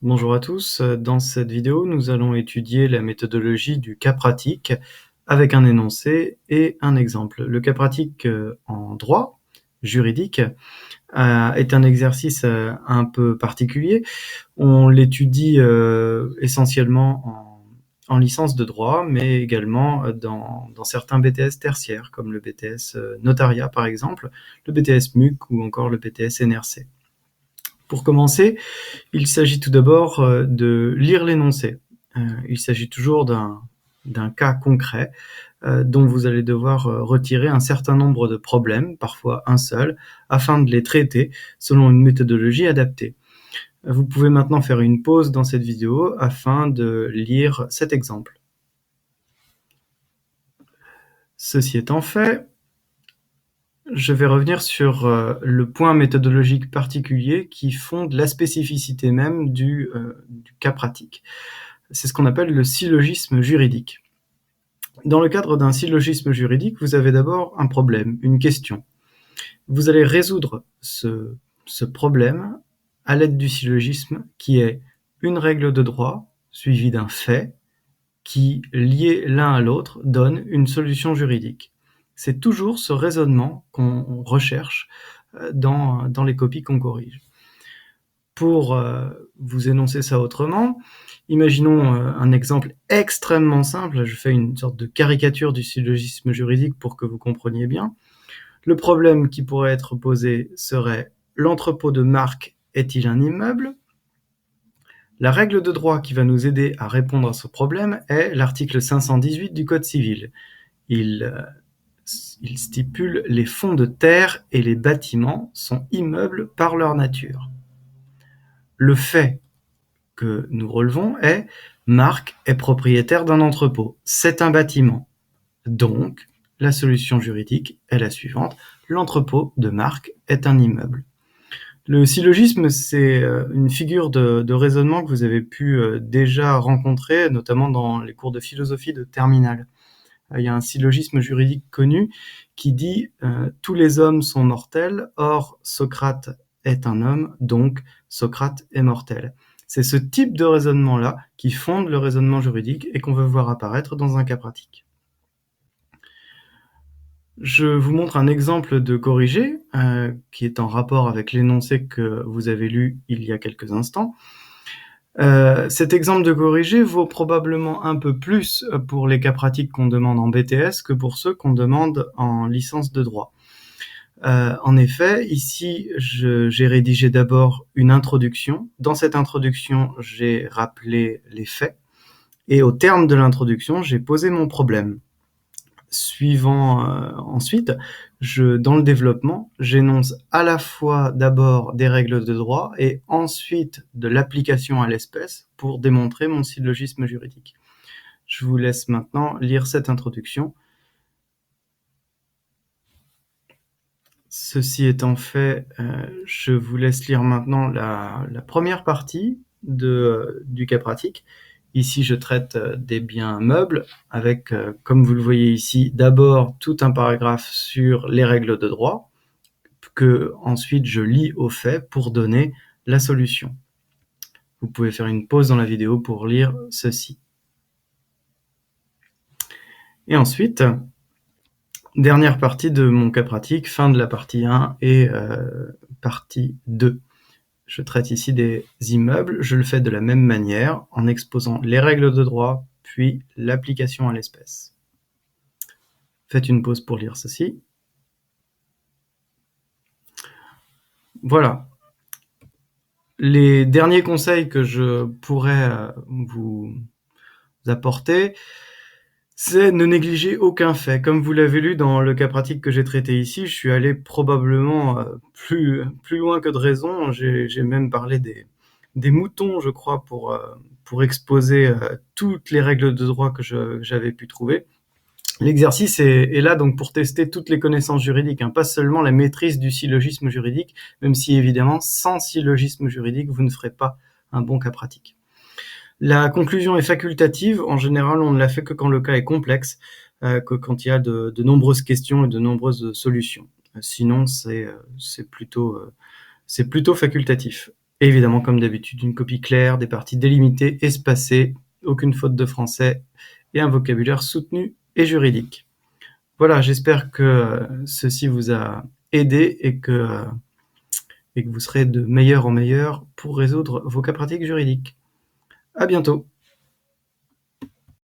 Bonjour à tous, dans cette vidéo, nous allons étudier la méthodologie du cas pratique avec un énoncé et un exemple. Le cas pratique en droit juridique est un exercice un peu particulier. On l'étudie essentiellement en licence de droit, mais également dans certains BTS tertiaires, comme le BTS notariat par exemple, le BTS MUC ou encore le BTS NRC. Pour commencer, il s'agit tout d'abord de lire l'énoncé. Il s'agit toujours d'un cas concret dont vous allez devoir retirer un certain nombre de problèmes, parfois un seul, afin de les traiter selon une méthodologie adaptée. Vous pouvez maintenant faire une pause dans cette vidéo afin de lire cet exemple. Ceci étant fait, je vais revenir sur le point méthodologique particulier qui fonde la spécificité même du cas pratique. C'est ce qu'on appelle le syllogisme juridique. Dans le cadre d'un syllogisme juridique, vous avez d'abord un problème, une question. Vous allez résoudre ce problème à l'aide du syllogisme qui est une règle de droit suivie d'un fait qui, liés l'un à l'autre, donne une solution juridique. C'est toujours ce raisonnement qu'on recherche dans les copies qu'on corrige. Pour vous énoncer ça autrement, imaginons un exemple extrêmement simple, je fais une sorte de caricature du syllogisme juridique pour que vous compreniez bien. Le problème qui pourrait être posé serait: l'entrepôt de Marc est-il un immeuble? La règle de droit qui va nous aider à répondre à ce problème est l'article 518 du Code civil. Il stipule: les fonds de terre et les bâtiments sont immeubles par leur nature. Le fait que nous relevons est: Marc est propriétaire d'un entrepôt. C'est un bâtiment. Donc, la solution juridique est la suivante: l'entrepôt de Marc est un immeuble. Le syllogisme, c'est une figure de raisonnement que vous avez pu déjà rencontrer, notamment dans les cours de philosophie de terminale. Il y a un syllogisme juridique connu qui dit tous les hommes sont mortels, or Socrate est un homme, donc Socrate est mortel. C'est ce type de raisonnement-là qui fonde le raisonnement juridique et qu'on veut voir apparaître dans un cas pratique. Je vous montre un exemple de corrigé qui est en rapport avec l'énoncé que vous avez lu il y a quelques instants. Cet exemple de corrigé vaut probablement un peu plus pour les cas pratiques qu'on demande en BTS que pour ceux qu'on demande en licence de droit. En effet, ici, j'ai rédigé d'abord une introduction. Dans cette introduction, j'ai rappelé les faits. Et au terme de l'introduction, j'ai posé mon problème. Ensuite, dans le développement, j'énonce à la fois d'abord des règles de droit et ensuite de l'application à l'espèce pour démontrer mon syllogisme juridique. Je vous laisse maintenant lire cette introduction. Ceci étant fait, je vous laisse lire maintenant la première partie du cas pratique. Ici, je traite des biens meubles avec, comme vous le voyez ici, d'abord tout un paragraphe sur les règles de droit, que ensuite je lis au fait pour donner la solution. Vous pouvez faire une pause dans la vidéo pour lire ceci. Et ensuite, dernière partie de mon cas pratique, fin de la partie 1 et partie 2. Je traite ici des immeubles, je le fais de la même manière, en exposant les règles de droit, puis l'application à l'espèce. Faites une pause pour lire ceci. Voilà. Les derniers conseils que je pourrais vous apporter, c'est ne négliger aucun fait. Comme vous l'avez lu dans le cas pratique que j'ai traité ici, je suis allé probablement plus loin que de raison. J'ai même parlé des moutons, je crois, pour exposer toutes les règles de droit que j'avais pu trouver. L'exercice est là donc pour tester toutes les connaissances juridiques, pas seulement la maîtrise du syllogisme juridique, même si évidemment, sans syllogisme juridique, vous ne ferez pas un bon cas pratique. La conclusion est facultative. En général, on ne la fait que quand le cas est complexe, que quand il y a de nombreuses questions et de nombreuses solutions. Sinon, c'est plutôt facultatif. Et évidemment, comme d'habitude, une copie claire, des parties délimitées, espacées, aucune faute de français et un vocabulaire soutenu et juridique. Voilà, j'espère que ceci vous a aidé et que vous serez de meilleur en meilleur pour résoudre vos cas pratiques juridiques. À bientôt.